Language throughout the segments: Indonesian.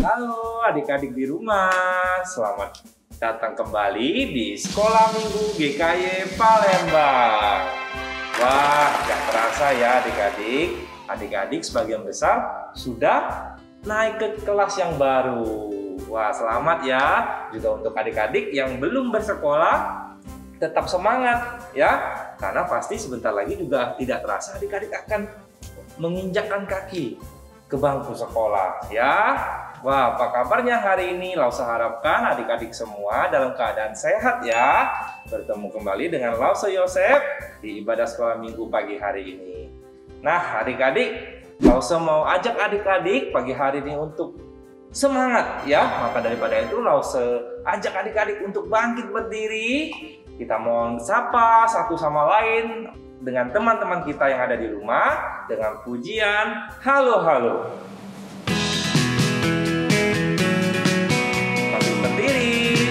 Halo adik-adik di rumah, selamat datang kembali di Sekolah Minggu GKY Palembang. Wah, gak terasa ya adik-adik. Adik-adik sebagian besar sudah naik ke kelas yang baru. Wah, selamat ya. Juga untuk adik-adik yang belum bersekolah, tetap semangat ya. Karena pasti sebentar lagi juga tidak terasa adik-adik akan menginjakkan kaki ke bangku sekolah ya. Wah, apa kabarnya hari ini? Lausa harapkan adik-adik semua dalam keadaan sehat ya. Bertemu kembali dengan Lausa Yosef di ibadah sekolah minggu pagi hari ini. Nah adik-adik, Lausa mau ajak adik-adik pagi hari ini untuk semangat ya. Maka daripada itu Lausa ajak adik-adik untuk bangkit berdiri. Kita mau sapa satu sama lain dengan teman-teman kita yang ada di rumah dengan pujian halo halo. Sambil berdiri.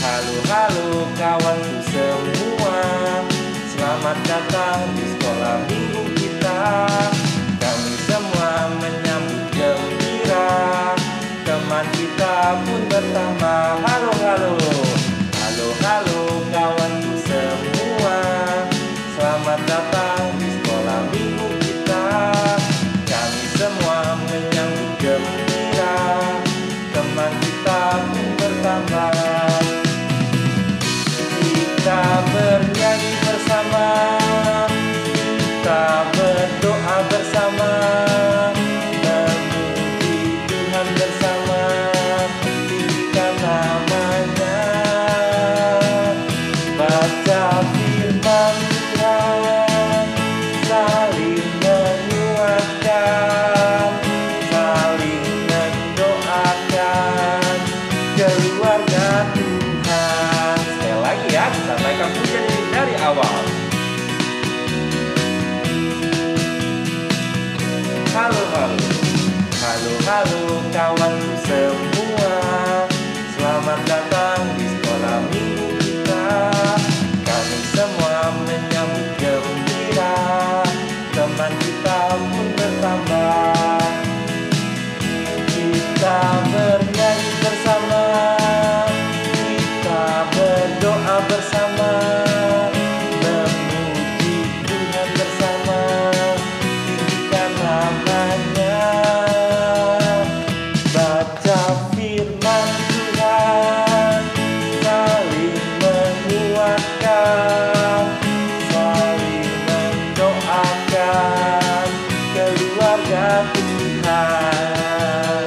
Halo halo kawanku semua, selamat datang di sekolah minggu kita. Kami semua menyambut gembira, teman kita pun bertambah. Halo halo. Halo halo kawanku semua, selamat datang di sekolah minggu kita. Kami semua menyambut gembira, teman kita pun bertambah. Kita bernyanyi bersama, kita berdoa bersama, memuji Tuhan bersama, tinggikan namanya. Baca firman Tuhan, saling menguatkan, saling mendoakan keluarga Tuhan. Sekali lagi ya, kita naikkan pujian ini dari awal. Halo halo, halo halo kawanku semua, selamat datang di sekolah minggu kita. Kami semua menyambut gembira, teman kita pun bertambah. Kita bernyanyi bersama, kita berdoa bersama, memuji Tuhan bersama, tinggikan namanya. Baca firman Tuhan, saling menguatkan, saling mendoakan keluarga Tuhan.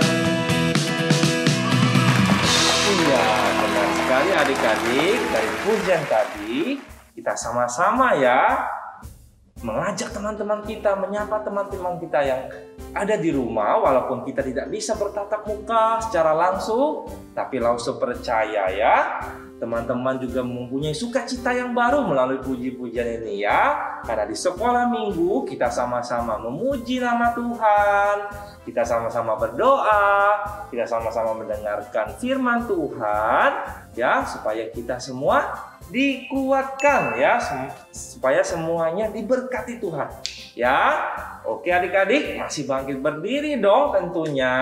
Iya, benar sekali adik-adik. Dari pujian tadi, kita sama-sama ya mengajak teman-teman kita, menyapa teman-teman kita yang ada di rumah. Walaupun kita tidak bisa bertatap muka secara langsung, tapi Lausa percaya ya, teman-teman juga mempunyai sukacita yang baru melalui puji-pujian ini ya. Karena di sekolah minggu kita sama-sama memuji nama Tuhan, kita sama-sama berdoa, kita sama-sama mendengarkan firman Tuhan ya, supaya kita semua dikuatkan ya, supaya semuanya diberkati Tuhan ya. Oke adik-adik, masih bangkit berdiri dong tentunya,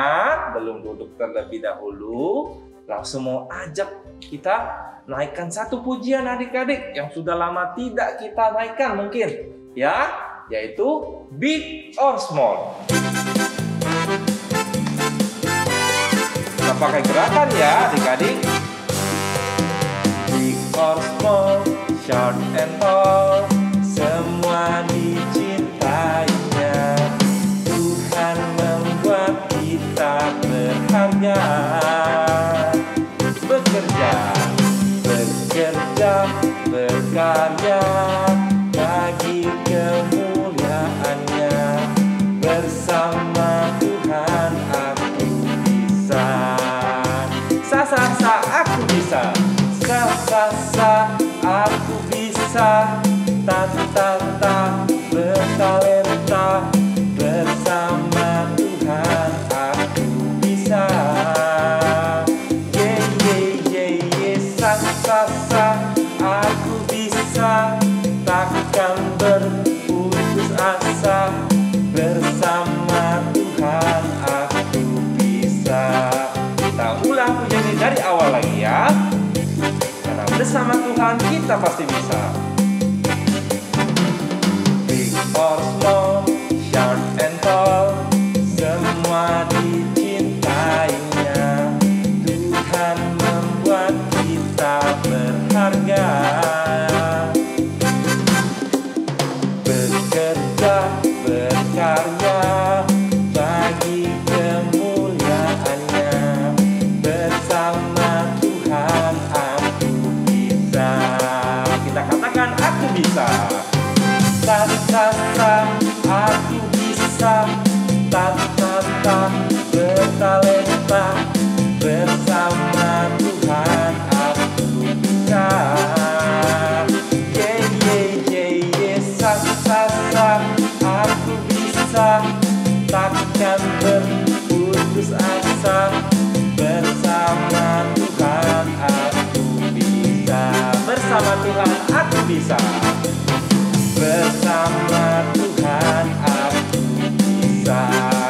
belum duduk terlebih dahulu. Langsung mau ajak kita naikkan satu pujian adik-adik yang sudah lama tidak kita naikkan mungkin ya, yaitu Big or Small. Kita pakai gerakan ya adik-adik. Big or small, short and tall, semua dicintainya. Tuhan membuat kita berharga. Bekerja, berkarya bagi kemuliaannya. Bersama Tuhan aku bisa. Sa aku bisa. Sa aku bisa. Ta bertalenta. Bersama Tuhan aku bisa. Aku bisa, takkan berputus asa. Bersama Tuhan bersama Tuhan kita pasti bisa. Big or small, short and tall, semua dicintainya. Tuhan membuat kita berharga. Bekerja, berkarya bagi kemuliaannya. Bersama Tuhan aku bisa. Kita katakan aku bisa. Ta ta ta, aku bisa. Ta ta ta, bertalenta. Bersama Tuhan aku bisa. Yeah yeah yeah yeah, sa sa sa, aku bisa. Takkan berputus asa. Bersama Tuhan aku bisa. Bersama Tuhan aku bisa. Bersama Tuhan aku bisa.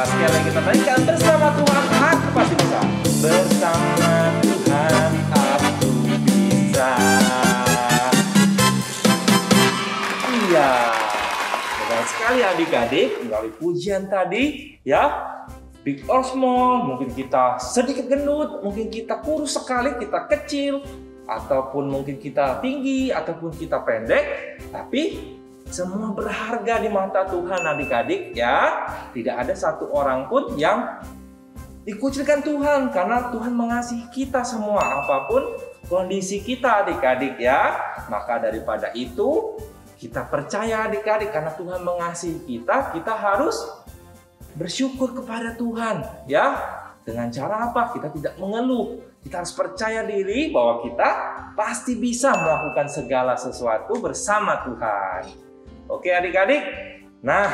Sekali lagi kita naikkan, bersama Tuhan aku pasti bisa. Bersama Tuhan aku bisa. Iya, benar sekali adik-adik, melalui pujian tadi ya. Big or small, mungkin kita sedikit gendut, mungkin kita kurus sekali, kita kecil, ataupun mungkin kita tinggi, ataupun kita pendek, tapi semua berharga di mata Tuhan adik-adik ya. Tidak ada satu orang pun yang dikucilkan Tuhan, karena Tuhan mengasihi kita semua apapun kondisi kita adik-adik ya. Maka daripada itu kita percaya adik-adik, karena Tuhan mengasihi kita, kita harus bersyukur kepada Tuhan ya. Dengan cara apa? Kita tidak mengeluh. Kita harus percaya diri bahwa kita pasti bisa melakukan segala sesuatu bersama Tuhan. Oke adik-adik. Nah,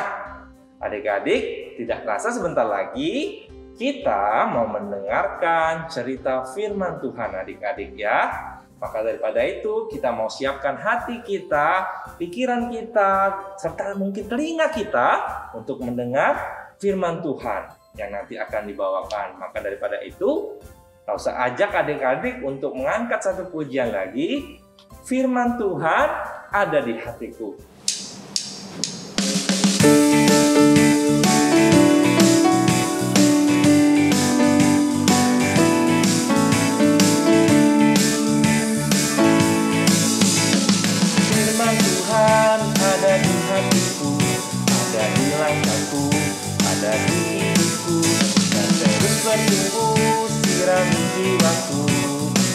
adik-adik, tidak terasa sebentar lagi kita mau mendengarkan cerita firman Tuhan adik-adik ya. Maka daripada itu kita mau siapkan hati kita, pikiran kita, serta mungkin telinga kita untuk mendengar firman Tuhan yang nanti akan dibawakan. Maka daripada itu, tak usah ajak adik-adik untuk mengangkat satu pujian lagi. Firman Tuhan ada di hatiku. Firman Tuhan ada di hatiku, ada di langkahku, ada di hidupku, dan terus bertumbuh sirami jiwaku.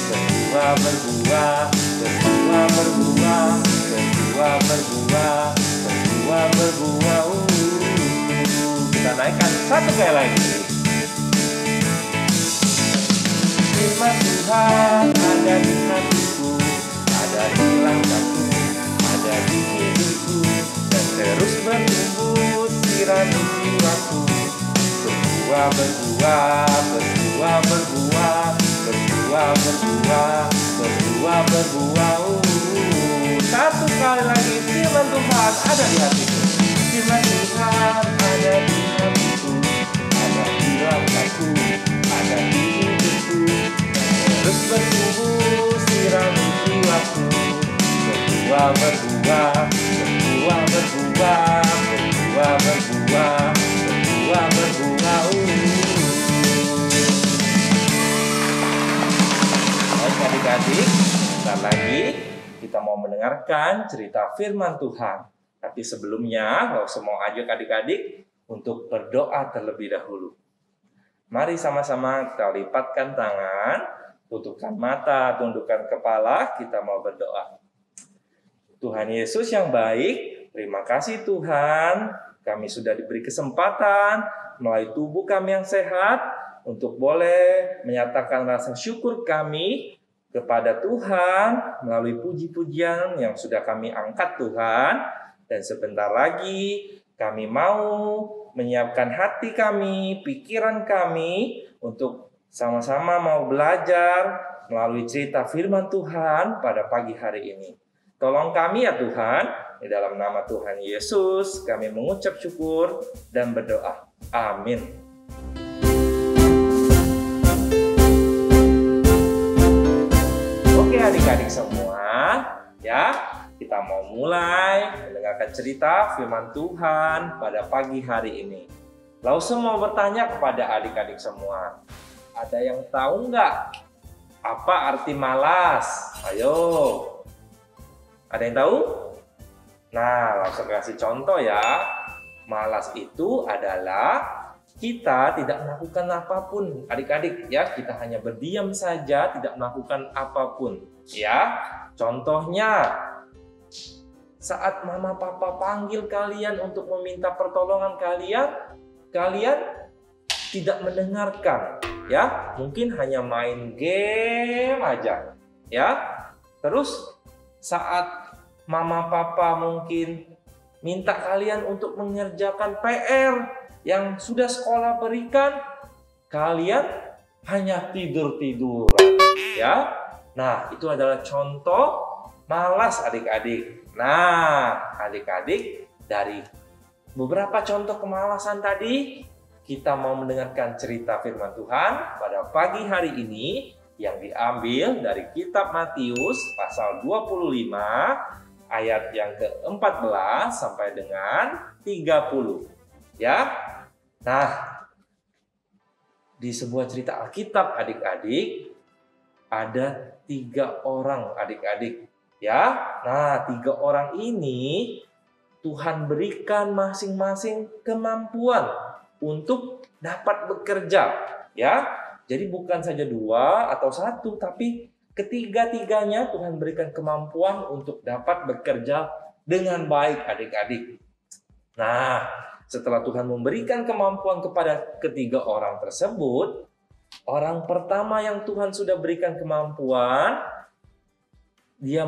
Berbuah, berbuah, berbuah, berbuah, berbuah, berbuah, berbuah, berbuah. Kita naikkan satu kali lagi. Firman Tuhan ada di hatiku, ada di langkahku, ada di hidupku, dan terus bertumbuh sirami jiwaku. Berbuah, berbuah, berbuah, berbuah, berbuah, berbuah, berbuah, berbuah. Satu kali lagi, firman Tuhan ada di hatiku. Firman Tuhan ada di hatiku, ada di langkahku, ada di hidupku, terus bertumbuh sirami jiwaku. Berbuah, berbuah, berbuah, berbuah, berbuah, berbuah, berbuah, berbuah. Baik adik-adik, sebentar lagi kita mau mendengarkan cerita firman Tuhan. Tapi sebelumnya, kalau semua ajak adik-adik untuk berdoa terlebih dahulu. Mari sama-sama kita lipatkan tangan, tutupkan mata, tundukkan kepala, kita mau berdoa. Tuhan Yesus yang baik, terima kasih Tuhan, kami sudah diberi kesempatan melalui tubuh kami yang sehat untuk boleh menyatakan rasa syukur kami kepada Tuhan melalui puji-pujian yang sudah kami angkat Tuhan. Dan sebentar lagi kami mau menyiapkan hati kami, pikiran kami untuk sama-sama mau belajar melalui cerita firman Tuhan pada pagi hari ini. Tolong kami ya Tuhan, di dalam nama Tuhan Yesus kami mengucap syukur dan berdoa. Amin. Oke adik-adik semua, ya, kita mau mulai mendengarkan cerita firman Tuhan pada pagi hari ini. Lause mau bertanya kepada adik-adik semua, ada yang tahu nggak apa arti malas? Ayo, ada yang tahu? Nah, langsung kasih contoh ya. Malas itu adalah kita tidak melakukan apapun, adik-adik ya. Kita hanya berdiam saja, tidak melakukan apapun, ya. Contohnya, saat mama papa panggil kalian untuk meminta pertolongan kalian tidak mendengarkan, ya. Mungkin hanya main game aja, ya. Terus saat mama papa mungkin minta kalian untuk mengerjakan PR yang sudah sekolah berikan, kalian hanya tidur-tiduran, ya. Nah, itu adalah contoh malas adik-adik. Nah, adik-adik, dari beberapa contoh kemalasan tadi, kita mau mendengarkan cerita firman Tuhan pada pagi hari ini yang diambil dari kitab Matius pasal 25 ayat yang ke-14 sampai dengan 30. Ya. Nah, di sebuah cerita Alkitab adik-adik ada 3 orang adik-adik, ya. Nah, 3 orang ini Tuhan berikan masing-masing kemampuan untuk dapat bekerja, ya. Jadi bukan saja 2 atau 1, tapi ketiga-tiganya Tuhan berikan kemampuan untuk dapat bekerja dengan baik adik-adik. Nah, setelah Tuhan memberikan kemampuan kepada ketiga orang tersebut, orang pertama yang Tuhan sudah berikan kemampuan, dia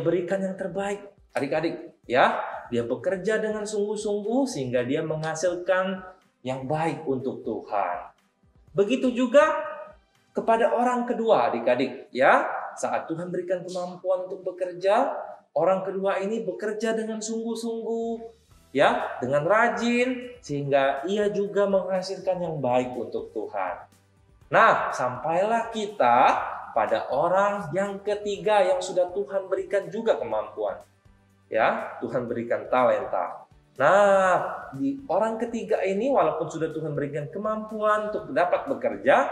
berikan yang terbaik adik-adik, ya. Dia bekerja dengan sungguh-sungguh sehingga dia menghasilkan yang baik untuk Tuhan. Begitu juga kepada orang kedua adik-adik, ya. Saat Tuhan berikan kemampuan untuk bekerja, orang kedua ini bekerja dengan sungguh-sungguh, ya, dengan rajin, sehingga ia juga menghasilkan yang baik untuk Tuhan. Nah, sampailah kita pada orang yang ketiga yang sudah Tuhan berikan juga kemampuan, ya. Tuhan berikan talenta. Nah, di orang ketiga ini walaupun sudah Tuhan berikan kemampuan untuk dapat bekerja,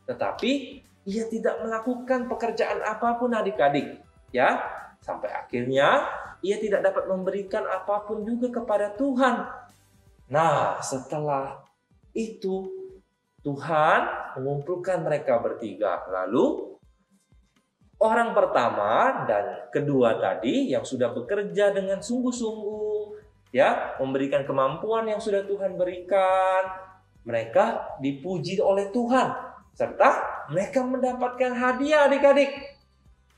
tetapi ia tidak melakukan pekerjaan apapun adik-adik, ya. Sampai akhirnya ia tidak dapat memberikan apapun juga kepada Tuhan. Nah, setelah itu Tuhan mengumpulkan mereka bertiga. Lalu orang pertama dan kedua tadi yang sudah bekerja dengan sungguh-sungguh, ya, memberikan kemampuan yang sudah Tuhan berikan, mereka dipuji oleh Tuhan serta mereka mendapatkan hadiah adik-adik.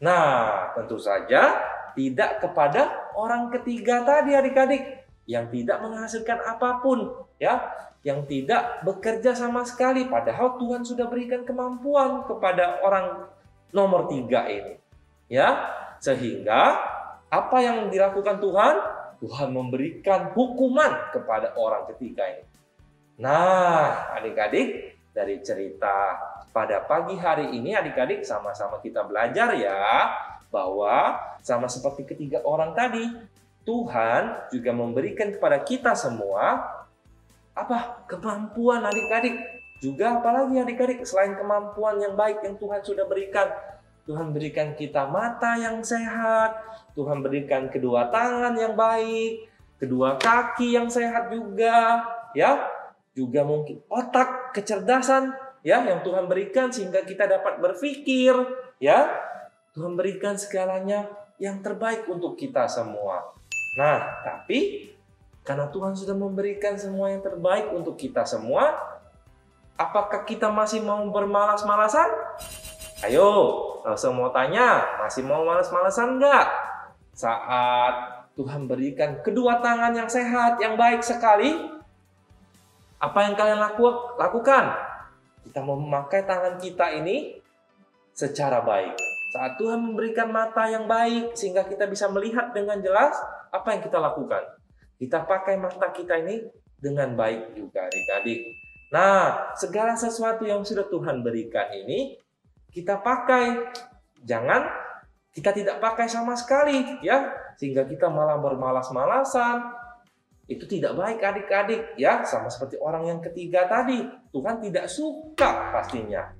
Nah, tentu saja tidak kepada orang ketiga tadi adik-adik yang tidak menghasilkan apapun, ya, yang tidak bekerja sama sekali, padahal Tuhan sudah berikan kemampuan kepada orang nomor 3 ini, ya. Sehingga apa yang dilakukan Tuhan? Tuhan memberikan hukuman kepada orang ketiga ini. Nah, adik-adik, dari cerita pada pagi hari ini adik-adik sama-sama kita belajar ya, bahwa sama seperti ketiga orang tadi, Tuhan juga memberikan kepada kita semua apa? Kemampuan adik-adik. Juga apalagi adik-adik selain kemampuan yang baik yang Tuhan sudah berikan. Tuhan berikan kita mata yang sehat, Tuhan berikan kedua tangan yang baik, kedua kaki yang sehat juga, ya. Juga mungkin otak, kecerdasan, ya, yang Tuhan berikan sehingga kita dapat berpikir, ya. Tuhan berikan segalanya yang terbaik untuk kita semua. Nah, tapi karena Tuhan sudah memberikan semua yang terbaik untuk kita semua, apakah kita masih mau bermalas-malasan? Ayo, langsung mau tanya, masih mau malas-malasan nggak? Saat Tuhan berikan kedua tangan yang sehat, yang baik sekali, apa yang kalian lakukan? Kita memakai tangan kita ini secara baik. Saat Tuhan memberikan mata yang baik sehingga kita bisa melihat dengan jelas, apa yang kita lakukan? Kita pakai mata kita ini dengan baik juga adik-adik. Nah, segala sesuatu yang sudah Tuhan berikan ini kita pakai jangan kita tidak pakai sama sekali ya, sehingga kita malah bermalas-malasan. Itu tidak baik adik-adik ya, sama seperti orang yang ketiga tadi. Tuhan tidak suka pastinya.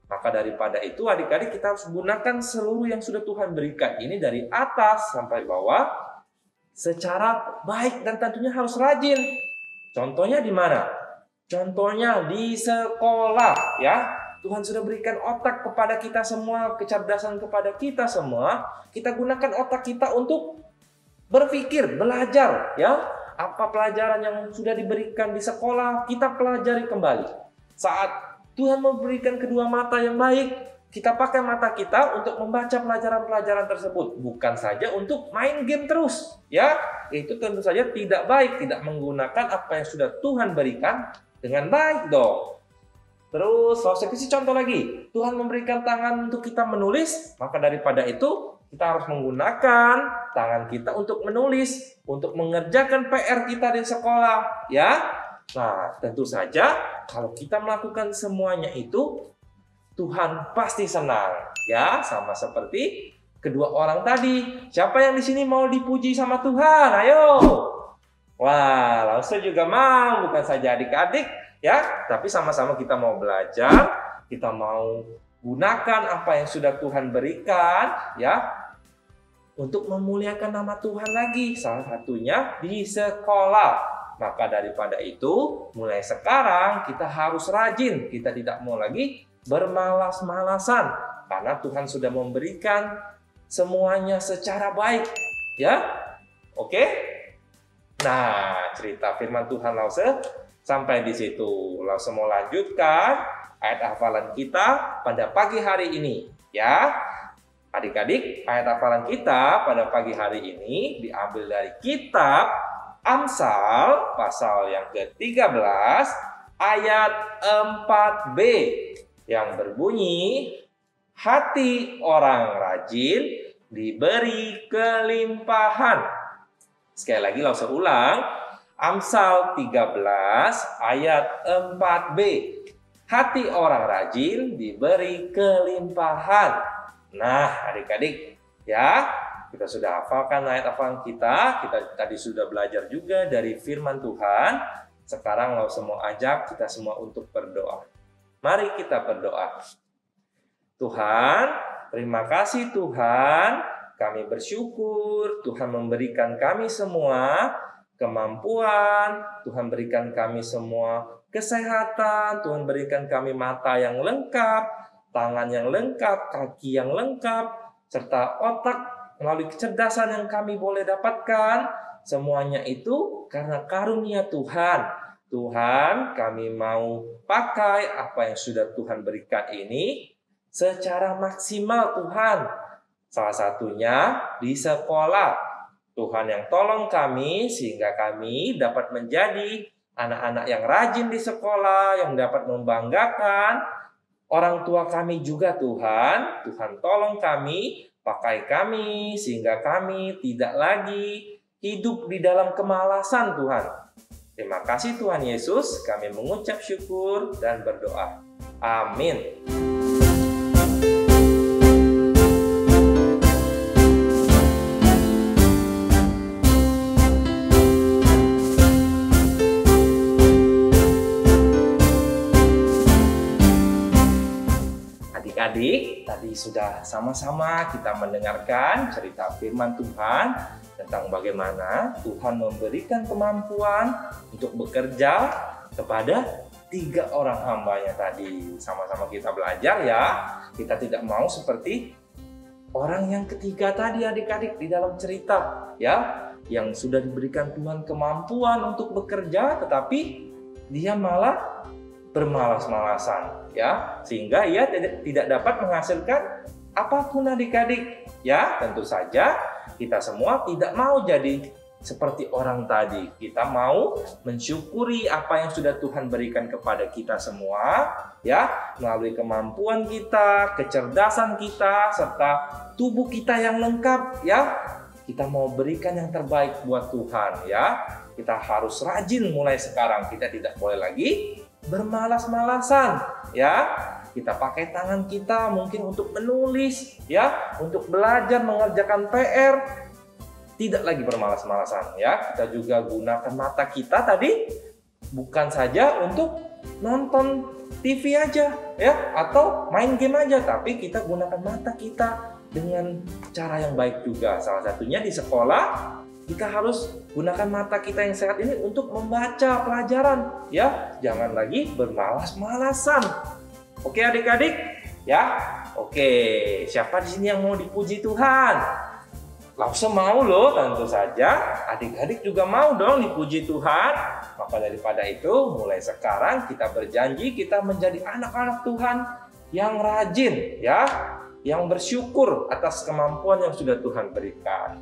Maka daripada itu adik-adik kita harus gunakan seluruh yang sudah Tuhan berikan ini dari atas sampai bawah secara baik dan tentunya harus rajin. Contohnya di mana? Contohnya di sekolah ya. Tuhan sudah berikan otak kepada kita semua, kecerdasan kepada kita semua. Kita gunakan otak kita untuk berpikir, belajar ya. Apa pelajaran yang sudah diberikan di sekolah, kita pelajari kembali. Saat Tuhan memberikan kedua mata yang baik, kita pakai mata kita untuk membaca pelajaran-pelajaran tersebut. Bukan saja untuk main game terus ya. Itu tentu saja tidak baik, tidak menggunakan apa yang sudah Tuhan berikan dengan baik dong. Terus, saya kasih contoh lagi. Tuhan memberikan tangan untuk kita menulis, maka daripada itu kita harus menggunakan tangan kita untuk menulis, untuk mengerjakan PR kita di sekolah, ya. Nah, tentu saja kalau kita melakukan semuanya itu, Tuhan pasti senang, ya. Sama seperti kedua orang tadi. Siapa yang di sini mau dipuji sama Tuhan? Ayo. Wah, langsung juga mau, bukan saja adik-adik, ya, tapi sama-sama kita mau belajar, kita mau gunakan apa yang sudah Tuhan berikan, ya, untuk memuliakan nama Tuhan lagi. Salah satunya di sekolah. Maka daripada itu, mulai sekarang kita harus rajin. Kita tidak mau lagi bermalas-malasan, karena Tuhan sudah memberikan semuanya secara baik, ya. Oke? Nah, cerita firman Tuhan Lause sampai di situ. Langsung mau lanjutkan ayat hafalan kita pada pagi hari ini, ya. Adik-adik, ayat hafalan kita pada pagi hari ini diambil dari kitab Amsal pasal yang ke-13 ayat 4b yang berbunyi, hati orang rajin diberi kelimpahan. Sekali lagi langsung ulang. Amsal 13 ayat 4b. Hati orang rajin diberi kelimpahan. Nah, adik-adik, ya, kita sudah hafalkan ayat hafalan kita. Kita tadi sudah belajar juga dari firman Tuhan. Sekarang langsung mau ajak kita semua untuk berdoa. Mari kita berdoa. Tuhan, terima kasih Tuhan. Kami bersyukur Tuhan memberikan kami semua kemampuan, Tuhan berikan kami semua kesehatan, Tuhan berikan kami mata yang lengkap, tangan yang lengkap, kaki yang lengkap, serta otak melalui kecerdasan yang kami boleh dapatkan. Semuanya itu karena karunia Tuhan. Tuhan, kami mau pakai apa yang sudah Tuhan berikan ini secara maksimal Tuhan. Salah satunya di sekolah. Tuhan yang tolong kami sehingga kami dapat menjadi anak-anak yang rajin di sekolah, yang dapat membanggakan orang tua kami juga Tuhan. Tuhan tolong kami, pakai kami sehingga kami tidak lagi hidup di dalam kemalasan Tuhan. Terima kasih Tuhan Yesus, kami mengucap syukur dan berdoa. Amin. Adik-adik, tadi sudah sama-sama kita mendengarkan cerita firman Tuhan tentang bagaimana Tuhan memberikan kemampuan untuk bekerja kepada 3 orang hambanya tadi. Sama-sama kita belajar ya. Kita tidak mau seperti orang yang ketiga tadi adik-adik di dalam cerita ya, yang sudah diberikan Tuhan kemampuan untuk bekerja tetapi dia malah bermalas-malasan ya, sehingga ia tidak dapat menghasilkan apapun adik-adik ya. Tentu saja kita semua tidak mau jadi seperti orang tadi. Kita mau mensyukuri apa yang sudah Tuhan berikan kepada kita semua ya, melalui kemampuan kita, kecerdasan kita, serta tubuh kita yang lengkap ya. Kita mau berikan yang terbaik buat Tuhan ya. Kita harus rajin mulai sekarang. Kita tidak boleh lagi bermalas-malasan ya. kita pakai tangan kita mungkin untuk menulis, ya, untuk belajar mengerjakan PR. Tidak lagi bermalas-malasan, ya. Kita juga gunakan mata kita tadi bukan saja untuk nonton TV aja, ya, atau main game aja, tapi kita gunakan mata kita dengan cara yang baik juga. Salah satunya di sekolah kita harus gunakan mata kita yang sehat ini untuk membaca pelajaran, ya. Jangan lagi bermalas-malasan. Oke adik-adik, ya. Oke, siapa di sini yang mau dipuji Tuhan? Langsung mau loh, tentu saja adik-adik juga mau dong dipuji Tuhan. Maka daripada itu, mulai sekarang kita berjanji kita menjadi anak-anak Tuhan yang rajin, ya, yang bersyukur atas kemampuan yang sudah Tuhan berikan.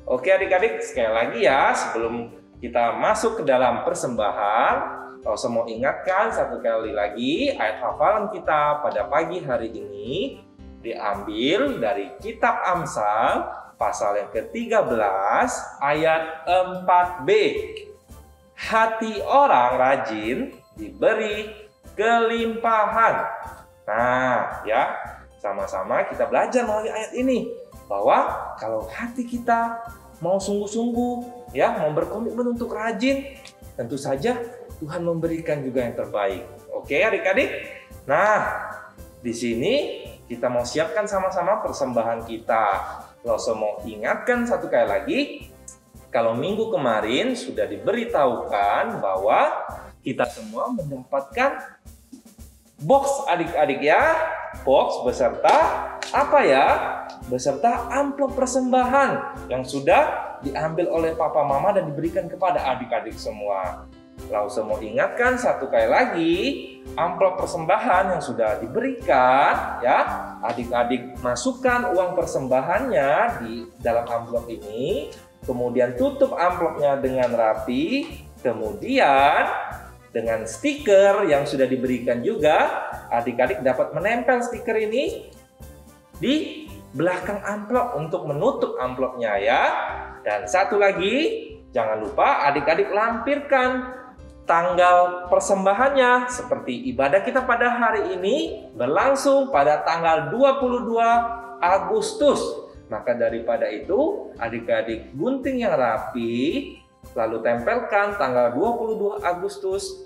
Oke adik-adik, sekali lagi ya, sebelum kita masuk ke dalam persembahan, kalau saya mau ingatkan satu kali lagi, ayat hafalan kita pada pagi hari ini diambil dari kitab Amsal pasal yang ke-13 ayat 4b. Hati orang rajin diberi kelimpahan. Nah, ya, sama-sama kita belajar melalui ayat ini bahwa kalau hati kita mau sungguh-sungguh, ya, mau berkomitmen untuk rajin, tentu saja Tuhan memberikan juga yang terbaik. Oke, adik-adik. Nah, di sini kita mau siapkan sama-sama persembahan kita. Kalau saya mau ingatkan satu kali lagi, kalau minggu kemarin sudah diberitahukan bahwa kita semua mendapatkan box adik-adik, ya. Box beserta apa ya? Beserta amplop persembahan yang sudah diambil oleh papa mama dan diberikan kepada adik-adik semua. Lalu saya mau ingatkan satu kali lagi, amplop persembahan yang sudah diberikan, ya, adik-adik masukkan uang persembahannya di dalam amplop ini, kemudian tutup amplopnya dengan rapi, kemudian dengan stiker yang sudah diberikan juga, adik-adik dapat menempel stiker ini di belakang amplop untuk menutup amplopnya, ya. Dan satu lagi, jangan lupa adik-adik lampirkan tanggal persembahannya, seperti ibadah kita pada hari ini berlangsung pada tanggal 22 Agustus. Maka daripada itu, adik-adik gunting yang rapi, lalu tempelkan tanggal 22 Agustus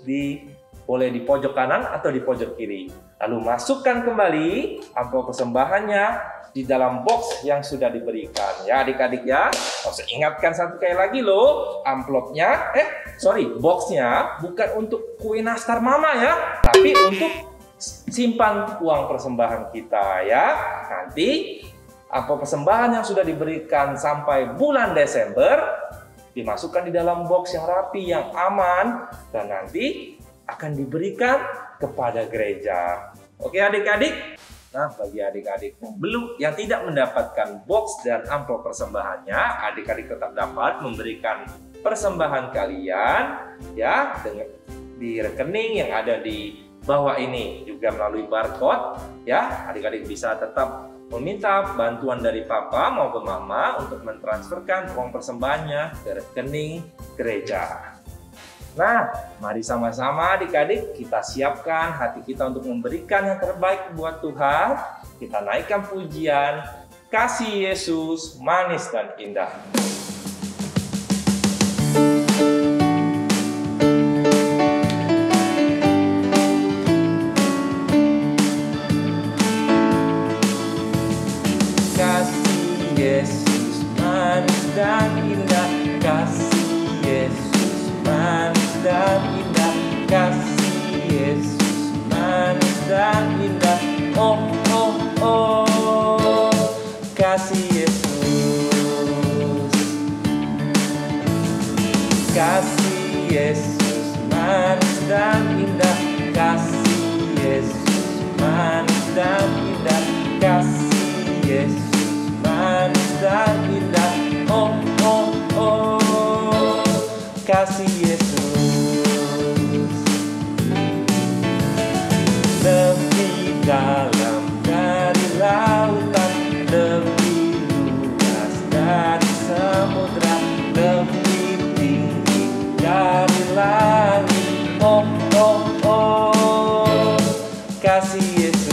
boleh di pojok kanan atau di pojok kiri. Lalu masukkan kembali amplop persembahannya di dalam box yang sudah diberikan, ya adik-adik, ya. Saya ingatkan satu kali lagi loh, amplopnya, boxnya bukan untuk kue nastar mama, ya, tapi untuk simpan uang persembahan kita, ya. Nanti amplop persembahan yang sudah diberikan sampai bulan Desember dimasukkan di dalam box yang rapi, yang aman, dan nanti akan diberikan kepada gereja. Oke adik-adik. Nah, bagi adik-adik yang tidak mendapatkan box dan amplop persembahannya, adik-adik tetap dapat memberikan persembahan kalian, ya, di rekening yang ada di bawah ini, juga melalui barcode, ya. Adik-adik bisa tetap meminta bantuan dari papa maupun mama untuk mentransferkan uang persembahannya ke rekening gereja. Nah, mari sama-sama adik-adik kita siapkan hati kita untuk memberikan yang terbaik buat Tuhan. Kita naikkan pujian, Kasih Yesus Manis dan Indah. Kasih Yesus manis dan indah, kasih Yesus manis dan indah, kasih Yesus manis dan indah. Oh, oh, oh, kasih Yesus, kasih Yesus manis dan indah, kasih Yesus manis dan indah, kasih Yesus manis dan indah. Oh, oh, oh, kasih Yesus. Lebih dalam dari lautan, lebih luas dari samudra, lebih tinggi dari langit. Oh, oh, oh, kasih Yesus.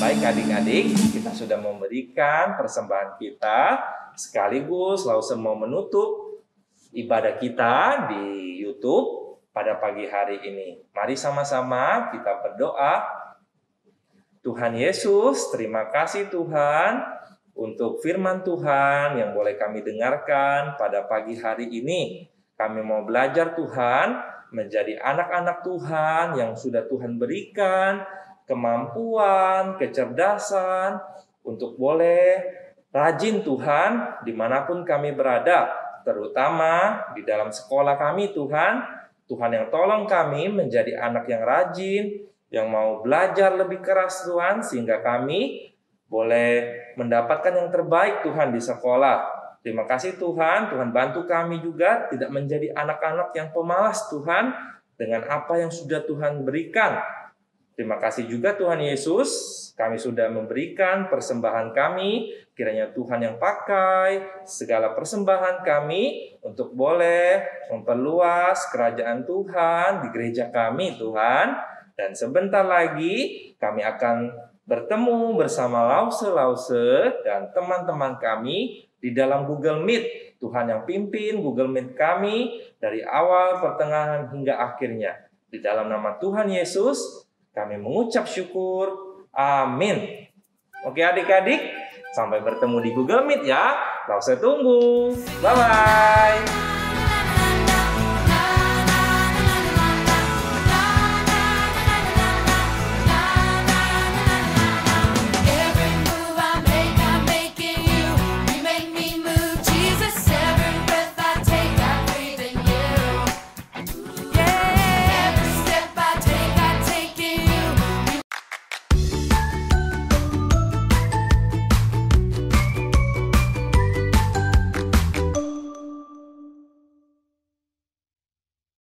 Baik adik-adik, kita sudah memberikan persembahan kita, sekaligus Lause mau menutup ibadah kita di YouTube pada pagi hari ini. Mari sama-sama kita berdoa. Tuhan Yesus, terima kasih Tuhan untuk firman Tuhan yang boleh kami dengarkan pada pagi hari ini. Kami mau belajar Tuhan, menjadi anak-anak Tuhan yang sudah Tuhan berikan kemampuan, kecerdasan untuk boleh rajin Tuhan dimanapun kami berada, terutama di dalam sekolah kami Tuhan. Tuhan yang tolong kami menjadi anak yang rajin, yang mau belajar lebih keras Tuhan, sehingga kami boleh mendapatkan yang terbaik Tuhan di sekolah. Terima kasih Tuhan, Tuhan bantu kami juga tidak menjadi anak-anak yang pemalas Tuhan dengan apa yang sudah Tuhan berikan. Terima kasih juga Tuhan Yesus, kami sudah memberikan persembahan kami, kiranya Tuhan yang pakai segala persembahan kami untuk boleh memperluas kerajaan Tuhan di gereja kami Tuhan. Dan sebentar lagi kami akan bertemu bersama Lause dan teman-teman kami di dalam Google Meet. Tuhan yang pimpin Google Meet kami dari awal, pertengahan, hingga akhirnya. Di dalam nama Tuhan Yesus, kami mengucap syukur. Amin. Oke adik-adik, sampai bertemu di Google Meet ya. Lause tunggu. Bye-bye.